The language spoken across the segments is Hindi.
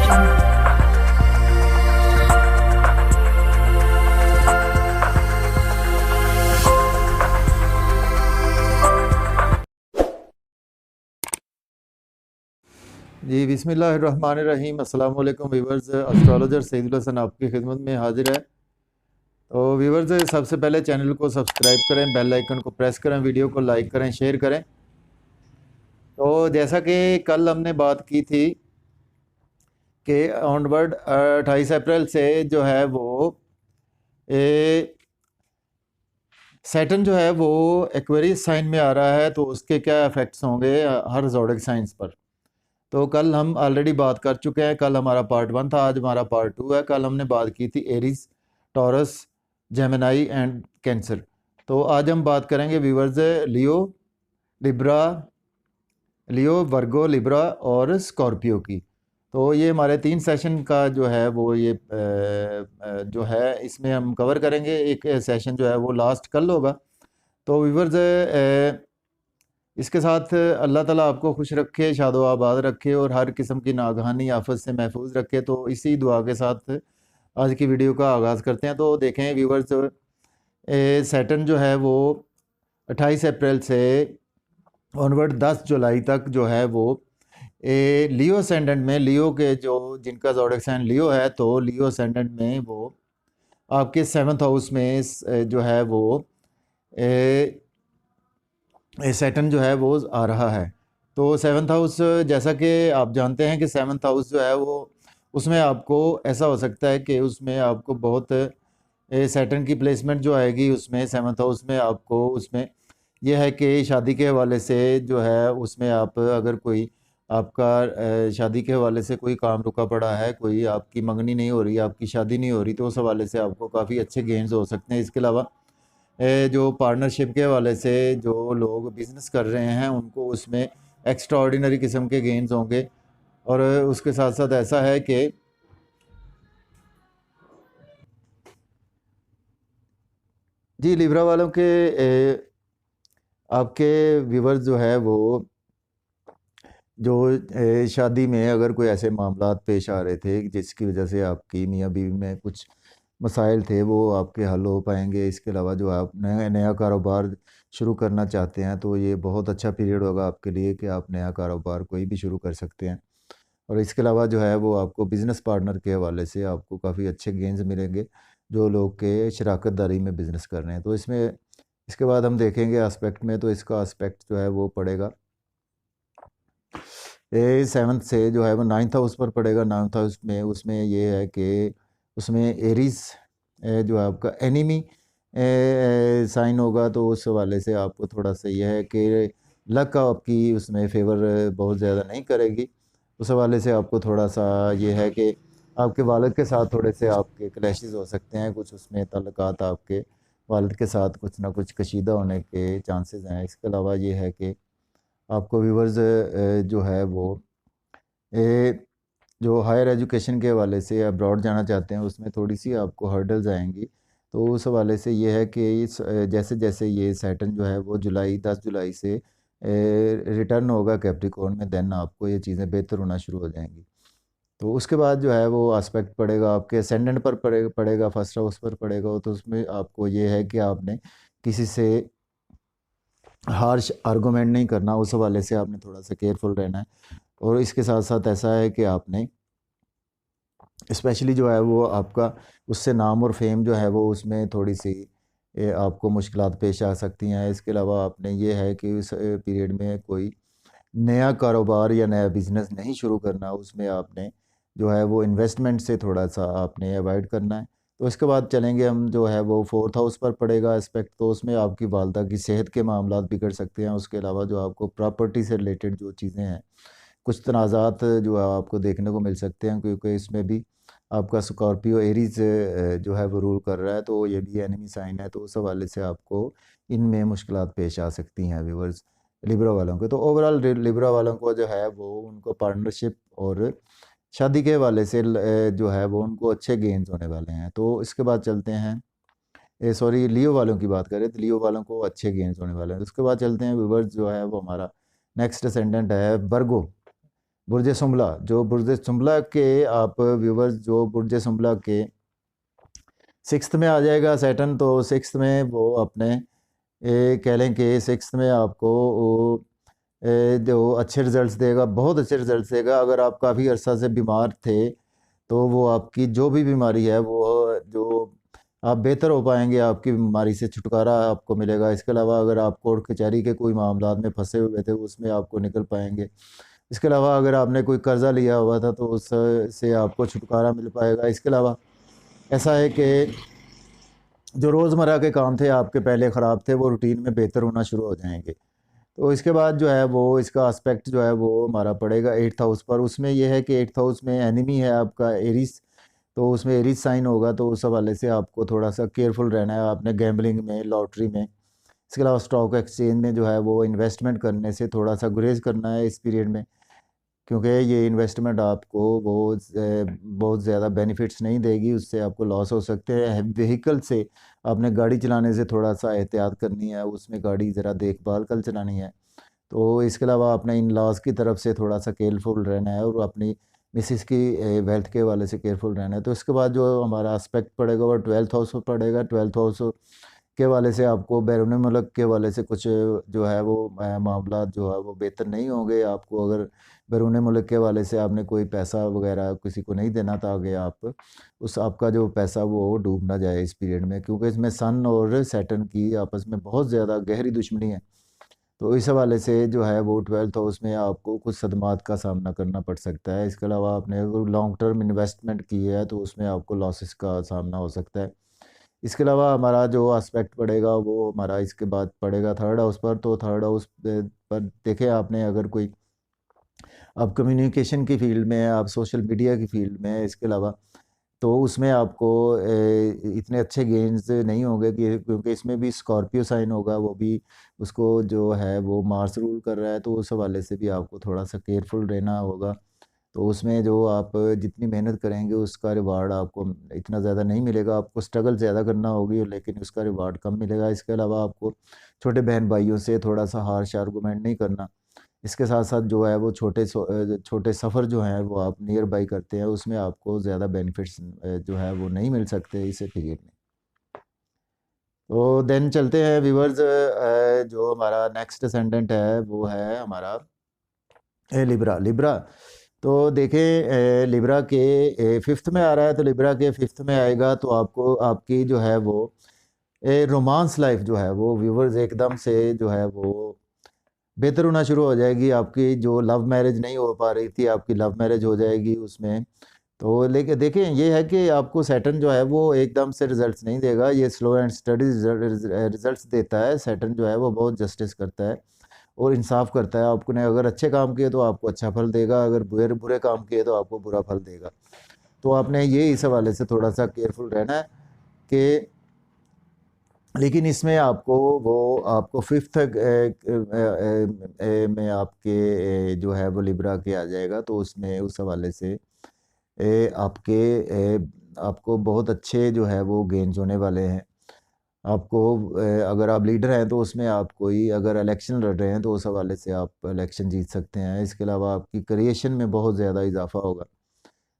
जी बिस्मिल्लाहिर्रहमानिर्रहीम। अस्सलाम वालेकुम व्यूवर्स। एस्ट्रोलॉजर सईदुल हसन आपकी खिदमत में हाजिर है। तो व्यूवर्स, सबसे पहले चैनल को सब्सक्राइब करें, बेल आइकन को प्रेस करें, वीडियो को लाइक करें, शेयर करें। तो जैसा कि कल हमने बात की थी कि ऑनवर्ड 28 अप्रैल से जो है वो सैटर्न जो है वो एक्वेरियस साइन में आ रहा है, तो उसके क्या इफ़ेक्ट्स होंगे हर ज़ोडिक साइंस पर। तो कल हम ऑलरेडी बात कर चुके हैं। कल हमारा पार्ट 1 था, आज हमारा पार्ट 2 है। कल हमने बात की थी Aries, taurus, Gemini and cancer. तो आज हम बात करेंगे व्यूवर्स लियो, लिब्रा, लियो, वर्गो, लिब्रा और स्कॉर्पियो की। तो ये हमारे 3 सेशन का जो है वो ये जो है इसमें हम कवर करेंगे। एक सेशन जो है वो लास्ट कल होगा। तो व्यूवर्स, इसके साथ अल्लाह ताला आपको खुश रखे, शादो आबाद रखे और हर किस्म की नागहानी आफत से महफूज रखे। तो इसी दुआ के साथ आज की वीडियो का आगाज़ करते हैं। तो देखें व्यूवर्स, सैटर्न जो है वो 28 अप्रैल से ऑनवर्ड 10 जुलाई तक जो है वो लियो असेंडेंट में, लियो के जो जिनका ज़ोडिक साइन लियो है, तो लियो असेंडेंट में वो आपके 7th हाउस में जो है वो सैटर्न जो है वो आ रहा है। तो 7th हाउस, जैसा कि आप जानते हैं कि 7th हाउस जो है वो उसमें आपको ऐसा हो सकता है कि उसमें आपको बहुत सैटर्न की प्लेसमेंट जो आएगी उसमें 7th हाउस में आपको उसमें यह है कि शादी के हवाले से जो है उसमें आप अगर कोई आपका शादी के हवाले से कोई काम रुका पड़ा है, कोई आपकी मंगनी नहीं हो रही, आपकी शादी नहीं हो रही, तो उस हवाले से आपको काफ़ी अच्छे गेन्स हो सकते हैं। इसके अलावा जो पार्टनरशिप के हवाले से जो लोग बिज़नेस कर रहे हैं उनको उसमें एक्स्ट्रा ऑर्डिनरी किस्म के गेन्स होंगे। और उसके साथ साथ ऐसा है कि जी लिब्रा वालों के आपके व्यूवर्स जो है वो जो शादी में अगर कोई ऐसे मामलात पेश आ रहे थे जिसकी वजह से आपकी मियाँ बीवी में कुछ मसाइल थे, वो आपके हल हो पाएंगे। इसके अलावा जो आप नया नया कारोबार शुरू करना चाहते हैं तो ये बहुत अच्छा पीरियड होगा आपके लिए कि आप नया कारोबार कोई भी शुरू कर सकते हैं। और इसके अलावा जो है वो आपको बिज़नेस पार्टनर के हवाले से आपको काफ़ी अच्छे गेंस मिलेंगे जो लोग के शराकत दारी में बिज़नेस कर रहे हैं। तो इसमें इसके बाद हम देखेंगे एस्पेक्ट में, तो इसका एस्पेक्ट जो है वो पड़ेगा 7th से जो है वो 9th हाउस पर पड़ेगा। 9th हाउस में उसमें ये है कि उसमें एरीज जो है आपका एनिमी साइन होगा, तो उस हवाले से आपको थोड़ा सा यह है कि लक आपकी उसमें फेवर बहुत ज़्यादा नहीं करेगी। उस हवाले से आपको थोड़ा सा ये है कि आपके वालिद के साथ थोड़े से आपके क्लैशेस हो सकते हैं, कुछ उसमें ताल्लुकात आपके वालिद के साथ कुछ ना कुछ कशीदा होने के चांसेस हैं। इसके अलावा ये है कि आपको व्यूवर्स जो है वो जो हायर एजुकेशन के हवाले से अब्रॉड जाना चाहते हैं उसमें थोड़ी सी आपको हर्डल्स आएंगी। तो उस हवाले से ये है कि जैसे जैसे ये सैटर्न जो है वो 10 जुलाई से रिटर्न होगा कैप्रिकॉर्न में, देन आपको ये चीज़ें बेहतर होना शुरू हो जाएंगी। तो उसके बाद जो है वो एस्पेक्ट पड़ेगा आपके असेंडेंट पर पड़ेगा, फर्स्ट हाउस पर पड़ेगा। तो उसमें आपको ये है कि आपने किसी से हार्श आर्गूमेंट नहीं करना, उस हवाले से आपने थोड़ा सा केयरफुल रहना है। और इसके साथ साथ ऐसा है कि आपने स्पेशली जो है वो आपका उससे नाम और फेम जो है वो उसमें थोड़ी सी आपको मुश्किलात पेश आ सकती हैं। इसके अलावा आपने ये है कि उस पीरियड में कोई नया कारोबार या नया बिज़नेस नहीं शुरू करना, उसमें आपने जो है वो इन्वेस्टमेंट से थोड़ा सा आपने अवॉइड करना है। तो इसके बाद चलेंगे हम जो है वो 4th हाउस पर पड़ेगा एस्पेक्ट, तो उसमें आपकी वालदा की सेहत के मामलात बिगड़ सकते हैं। उसके अलावा जो आपको प्रॉपर्टी से रिलेटेड जो चीज़ें हैं, कुछ तनाज़ात जो है आपको देखने को मिल सकते हैं, क्योंकि इसमें भी आपका स्कॉर्पियो एरीज जो है वो रूल कर रहा है, तो ये भी एनिमी साइन है। तो उस हवाले से आपको इनमें मुश्किलात पेश आ सकती हैं व्यूवर्स लिब्रा वालों को। तो ओवरऑल लिब्रा वालों को जो है वो उनको पार्टनरशिप और शादी के हवाले से जो है वो उनको अच्छे गेन्स होने वाले हैं। तो इसके बाद चलते हैं, सॉरी लियो वालों की बात करें तो लियो वालों को अच्छे गेन्स होने वाले हैं। उसके बाद चलते हैं व्यूवर्स जो है वो हमारा नेक्स्ट असेंडेंट है वर्गो। बुर्ज सुम्बला, जो बुर्ज सुम्बला के आप व्यूवर्स, जो बुर्ज सुम्बला के सिक्स्थ में आ जाएगा सैटर्न, तो सिक्स्थ में वो अपने कह लें कि सिक्स्थ में आपको वो जो अच्छे रिजल्ट्स देगा, बहुत अच्छे रिजल्ट्स देगा। अगर आप काफ़ी अरसा से बीमार थे तो वो आपकी जो भी बीमारी है वो जो आप बेहतर हो पाएंगे, आपकी बीमारी से छुटकारा आपको मिलेगा। इसके अलावा अगर आप कोर्ट कचहरी के कोई मामला में फंसे हुए थे उसमें आपको निकल पाएंगे। इसके अलावा अगर आपने कोई कर्जा लिया हुआ था तो उस से आपको छुटकारा मिल पाएगा। इसके अलावा ऐसा है कि जो रोज़मर्रा के काम थे आपके पहले ख़राब थे, वो रूटीन में बेहतर होना शुरू हो जाएंगे। तो इसके बाद जो है वो इसका एस्पेक्ट जो है वो हमारा पड़ेगा एट्थ हाउस पर। उसमें यह है कि एट्थ हाउस में एनिमी है आपका एरिस, तो उसमें एरिस साइन होगा, तो उस हवाले से आपको थोड़ा सा केयरफुल रहना है आपने गैम्बलिंग में, लॉटरी में। इसके अलावा स्टॉक एक्सचेंज में जो है वो इन्वेस्टमेंट करने से थोड़ा सा गुरेज करना है इस पीरियड में, क्योंकि ये इन्वेस्टमेंट आपको बहुत ज़्यादा बेनिफिट्स नहीं देगी, उससे आपको लॉस हो सकते हैं। व्हीकल से आपने गाड़ी चलाने से थोड़ा सा एहतियात करनी है, उसमें गाड़ी ज़रा देखभाल कर चलानी है। तो इसके अलावा अपने इन लॉज की तरफ से थोड़ा सा केयरफुल रहना है और अपनी मिसिस की वेल्थ के वाले से केयरफुल रहना है। तो इसके बाद जो हमारा एस्पेक्ट पड़ेगा वो ट्वेल्थ हाउस में पड़ेगा। ट्वेल्थ हाउस के वाले से आपको बैरून मुल्क के वाले से कुछ जो है वो मामला जो है वो बेहतर नहीं होंगे। आपको अगर बैरून मुल्क के वाले से आपने कोई पैसा वगैरह किसी को नहीं देना था आगे, आप उस आपका जो पैसा वो डूब ना जाए इस पीरियड में, क्योंकि इसमें सन और सैटर्न की आपस में बहुत ज़्यादा गहरी दुश्मनी है। तो इस हवाले से जो है वो ट्वेल्थ हाउस में आपको कुछ सदमात का सामना करना पड़ सकता है। इसके अलावा आपने अगर लॉन्ग टर्म इन्वेस्टमेंट की है तो उसमें आपको लॉसेस का सामना हो सकता है। इसके अलावा हमारा जो एस्पेक्ट पड़ेगा वो हमारा इसके बाद पड़ेगा थर्ड हाउस पर। तो थर्ड हाउस पर देखें आपने, अगर कोई आप कम्युनिकेशन की फील्ड में हैं, आप सोशल मीडिया की फील्ड में हैं, इसके अलावा तो उसमें आपको इतने अच्छे गेन्स नहीं होंगे, कि क्योंकि इसमें भी स्कॉर्पियो साइन होगा, वो भी उसको जो है वो मार्स रूल कर रहा है, तो उस हवाले से भी आपको थोड़ा सा केयरफुल रहना होगा। तो उसमें जो आप जितनी मेहनत करेंगे उसका रिवार्ड आपको इतना ज़्यादा नहीं मिलेगा, आपको स्ट्रगल ज़्यादा करना होगी लेकिन उसका रिवार्ड कम मिलेगा। इसके अलावा आपको छोटे बहन भाइयों से थोड़ा सा हार्श आर्गूमेंट नहीं करना। इसके साथ साथ जो है वो छोटे सफ़र जो हैं वो आप नियर बाई करते हैं, उसमें आपको ज़्यादा बेनिफिट्स जो है वो नहीं मिल सकते इस पीरियड में। तो देन चलते हैं व्यूवर्स, जो हमारा नेक्स्ट असेंडेंट है वो है हमारा लिब्रा। लिब्रा तो देखें, लिब्रा के फिफ्थ में आ रहा है, तो लिब्रा के फिफ्थ में आएगा तो आपको आपकी जो है वो रोमांस लाइफ जो है वो व्यूवर्स एकदम से जो है वो बेहतर होना शुरू हो जाएगी। आपकी जो लव मैरिज नहीं हो पा रही थी, आपकी लव मैरिज हो जाएगी उसमें। तो लेकिन देखें ये है कि आपको सैटर्न जो है वो एकदम से रिजल्ट्स नहीं देगा, ये स्लो एंड स्टडी रिजल्ट्स देता है। सैटर्न जो है वो बहुत जस्टिस करता है और इंसाफ करता है। आपने अगर अच्छे काम किए तो आपको अच्छा फल देगा, अगर बुरे बुरे काम किए तो आपको बुरा फल देगा। तो आपने ये इस हवाले से थोड़ा सा केयरफुल रहना है कि, लेकिन इसमें आपको वो आपको फिफ्थ में आपके जो है वो लिब्रा के आ जाएगा, तो उसमें उस हवाले से आपके आपको बहुत अच्छे जो है वो गेन्स होने वाले हैं। आपको अगर आप लीडर हैं तो उसमें आप कोई अगर इलेक्शन लड़ रहे हैं तो उस हवाले से आप इलेक्शन जीत सकते हैं। इसके अलावा आपकी क्रिएशन में बहुत ज़्यादा इजाफा होगा।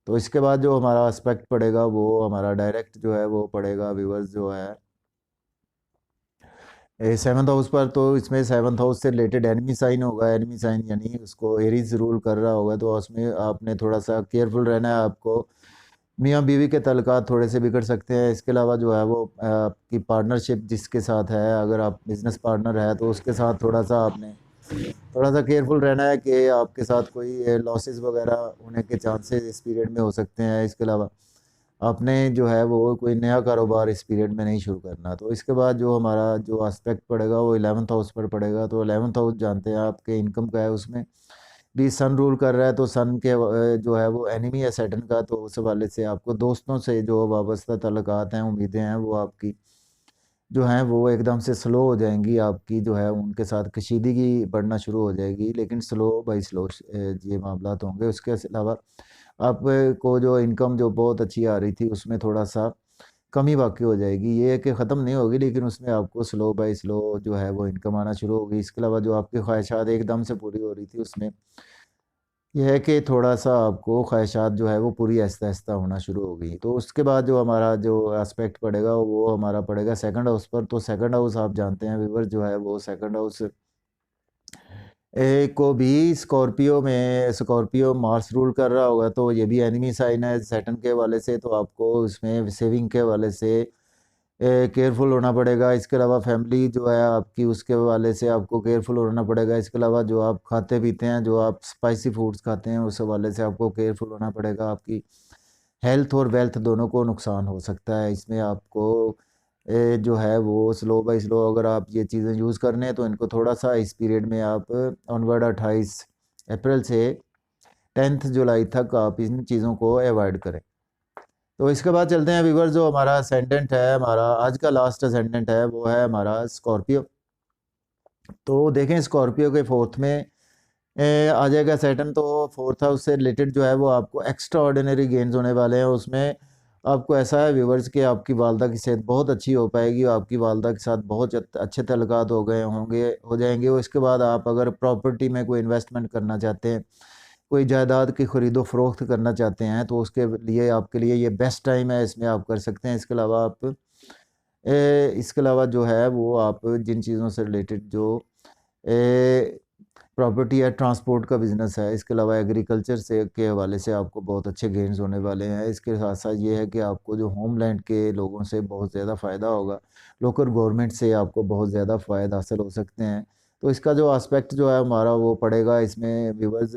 तो इसके बाद जो हमारा एस्पेक्ट पड़ेगा वो हमारा डायरेक्ट जो है वो पड़ेगा व्यूवर्स जो है सेवन्थ हाउस पर। तो इसमें सेवन्थ हाउस से रिलेटेड एनिमी साइन होगा। एनिमी साइन यानी उसको एरीज रूल कर रहा होगा, तो उसमें आपने थोड़ा सा केयरफुल रहना है। आपको मियाँ बीवी के तल्लुकात थोड़े से बिगड़ सकते हैं। इसके अलावा जो है वो आपकी पार्टनरशिप जिसके साथ है, अगर आप बिजनेस पार्टनर है तो उसके साथ थोड़ा सा आपने थोड़ा सा केयरफुल रहना है कि आपके साथ कोई लॉसेस वगैरह होने के चांसेस इस पीरियड में हो सकते हैं। इसके अलावा आपने जो है वो कोई नया कारोबार इस पीरियड में नहीं शुरू करना। तो इसके बाद जो हमारा जो एस्पेक्ट पड़ेगा वो 11th हाउस पर पड़ेगा। तो 11th हाउस जानते हैं आपके इनकम का है, उसमें भी सन रूल कर रहा है। तो सन के जो है वो एनिमी है सैटर्न का, तो उस हवाले से आपको दोस्तों से जो वाबस्ता तल्लुकात हैं, उम्मीदें हैं, वो आपकी जो हैं वो एकदम से स्लो हो जाएंगी। आपकी जो है उनके साथ कशीदगी बढ़ना शुरू हो जाएगी, लेकिन स्लो बाई स्लो ये मामला होंगे। उसके अलावा आपको जो इनकम जो बहुत अच्छी आ रही थी उसमें थोड़ा सा कमी वाक़ई हो जाएगी। ये है कि ख़त्म नहीं होगी, लेकिन उसमें आपको स्लो बाय स्लो जो है वो इनकम आना शुरू होगी। इसके अलावा जो आपकी ख्वाहिशात एकदम से पूरी हो रही थी उसमें यह है कि थोड़ा-सा आपको ख़्वाहिशात जो है वो पूरी आहिस्ता-आहिस्ता होना शुरू हो गई। तो उसके बाद जो हमारा जो एस्पेक्ट पड़ेगा वो हमारा पड़ेगा सेकंड हाउस पर। तो सेकंड हाउस आप जानते हैं व्यूअर्स जो है वो सेकंड हाउस को भी स्कॉर्पियो मार्स रूल कर रहा होगा, तो ये भी एनिमी साइन है सैटर्न के हवाले से। तो आपको उसमें सेविंग के हवाले से केयरफुल होना पड़ेगा। इसके अलावा फैमिली जो है आपकी उसके हवाले से आपको केयरफुल होना पड़ेगा। इसके अलावा जो आप खाते पीते हैं, जो आप स्पाइसी फूड्स खाते हैं, उस हवाले से आपको केयरफुल होना पड़ेगा। आपकी हेल्थ और वेल्थ दोनों को नुकसान हो सकता है। इसमें आपको जो है वो स्लो बाय स्लो अगर आप ये चीज़ें यूज़ कर रहे हैं तो इनको थोड़ा-सा इस पीरियड में आप ऑनवर्ड 28 अप्रैल से 10 जुलाई तक आप इन चीज़ों को अवॉइड करें। तो इसके बाद चलते हैं व्यूअर्स, जो हमारा असेंडेंट है, हमारा आज का लास्ट असेंडेंट है वो है हमारा स्कॉर्पियो। तो देखें स्कॉर्पियो के फोर्थ में आ जाएगा सैटर्न। तो फोर्थ हाउस से रिलेटेड जो है वो आपको एक्स्ट्रा ऑर्डिनरी गेन्स होने वाले हैं। उसमें आपको ऐसा है व्यूवर्स कि आपकी वालदा की सेहत बहुत अच्छी हो पाएगी और आपकी वालदा के साथ बहुत अच्छे तल्लुकात हो जाएंगे। और इसके बाद आप अगर प्रॉपर्टी में कोई इन्वेस्टमेंट करना चाहते हैं, कोई जायदाद की ख़रीदो फ़रोख्त करना चाहते हैं, तो उसके लिए आपके लिए ये बेस्ट टाइम है, इसमें आप कर सकते हैं। इसके अलावा जो है वो आप जिन चीज़ों से रिलेटेड जो प्रॉपर्टी है, ट्रांसपोर्ट का बिज़नेस है, इसके अलावा एग्रीकल्चर से के हवाले से आपको बहुत अच्छे गेन्स होने वाले हैं। इसके साथ साथ ये है कि आपको जो होमलैंड के लोगों से बहुत ज़्यादा फ़ायदा होगा, लोकल गवर्नमेंट से आपको बहुत ज़्यादा फ़ायदा हासिल हो सकते हैं। तो इसका जो एस्पेक्ट जो है हमारा वो पड़ेगा इसमें व्यूवर्स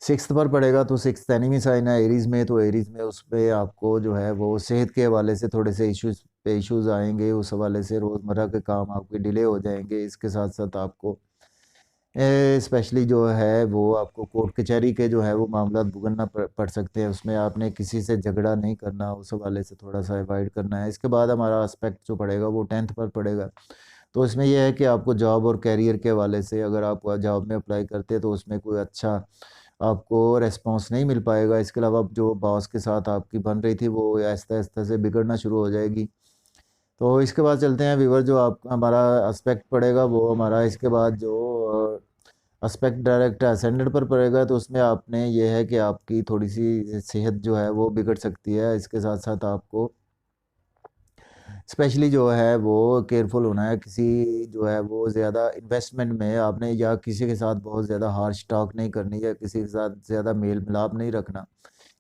सिक्स्थ पर पड़ेगा। तो सिक्स्थ एनिमी साइन है एरीज़ में। तो एरीज़ में उसमें आपको जो है वो सेहत के हवाले से थोड़े से इश्यूज़ आएंगे। उस हवाले से रोज़मर्रा के काम आपके डिले हो जाएंगे। इसके साथ साथ आपको स्पेशली जो है वो आपको कोर्ट कचहरी के जो है वो मामला भुगतना पड़ सकते हैं। उसमें आपने किसी से झगड़ा नहीं करना, उस हवाले से थोड़ा सा अवॉइड करना है। इसके बाद हमारा एस्पेक्ट जो पड़ेगा वो 10th पर पड़ेगा। तो इसमें यह है कि आपको जॉब और कैरियर के हवाले से अगर आप जॉब में अप्लाई करते हैं तो उसमें कोई अच्छा आपको रिस्पॉन्स नहीं मिल पाएगा। इसके अलावा जो बॉस के साथ आपकी बन रही थी वो आहिस्ता-आहिस्ता से बिगड़ना शुरू हो जाएगी। तो इसके बाद चलते हैं व्यूअर, जो आप हमारा एस्पेक्ट पड़ेगा वो हमारा इसके बाद जो एस्पेक्ट डायरेक्ट असेंडेंट पर पड़ेगा। तो उसमें आपने ये है कि आपकी थोड़ी-सी सेहत जो है वो बिगड़ सकती है। इसके साथ-साथ आपको स्पेशली जो है वो केयरफुल होना है। किसी जो है वो ज़्यादा इन्वेस्टमेंट में आपने या किसी के साथ बहुत ज़्यादा हार्श टॉक नहीं करनी या किसी के साथ ज़्यादा मेल मिलाप नहीं रखना,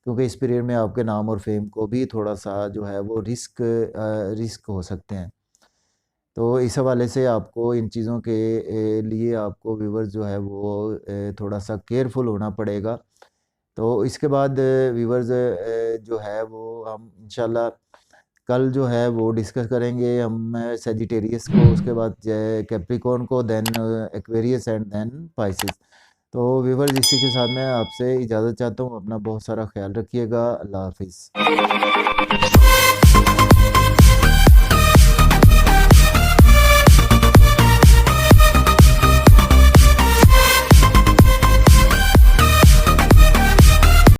क्योंकि इस पीरियड में आपके नाम और फेम को भी थोड़ा-सा जो है वो रिस्क हो सकते हैं। तो इस हवाले से आपको इन चीज़ों के लिए आपको व्यूअर्स जो है वो थोड़ा-सा केयरफुल होना पड़ेगा। तो इसके बाद व्यूअर्स जो है वो हम इंशाल्लाह कल जो है वो डिस्कस करेंगे हम सजिटेरियस को, उसके बाद कैप्रिकॉर्न को, then Aquarius and then Pisces. तो व्यूअर्स इसी के साथ मैं आपसे इजाज़त चाहता हूँ। अपना बहुत सारा ख्याल रखिएगा। अल्लाह हाफ़िज़।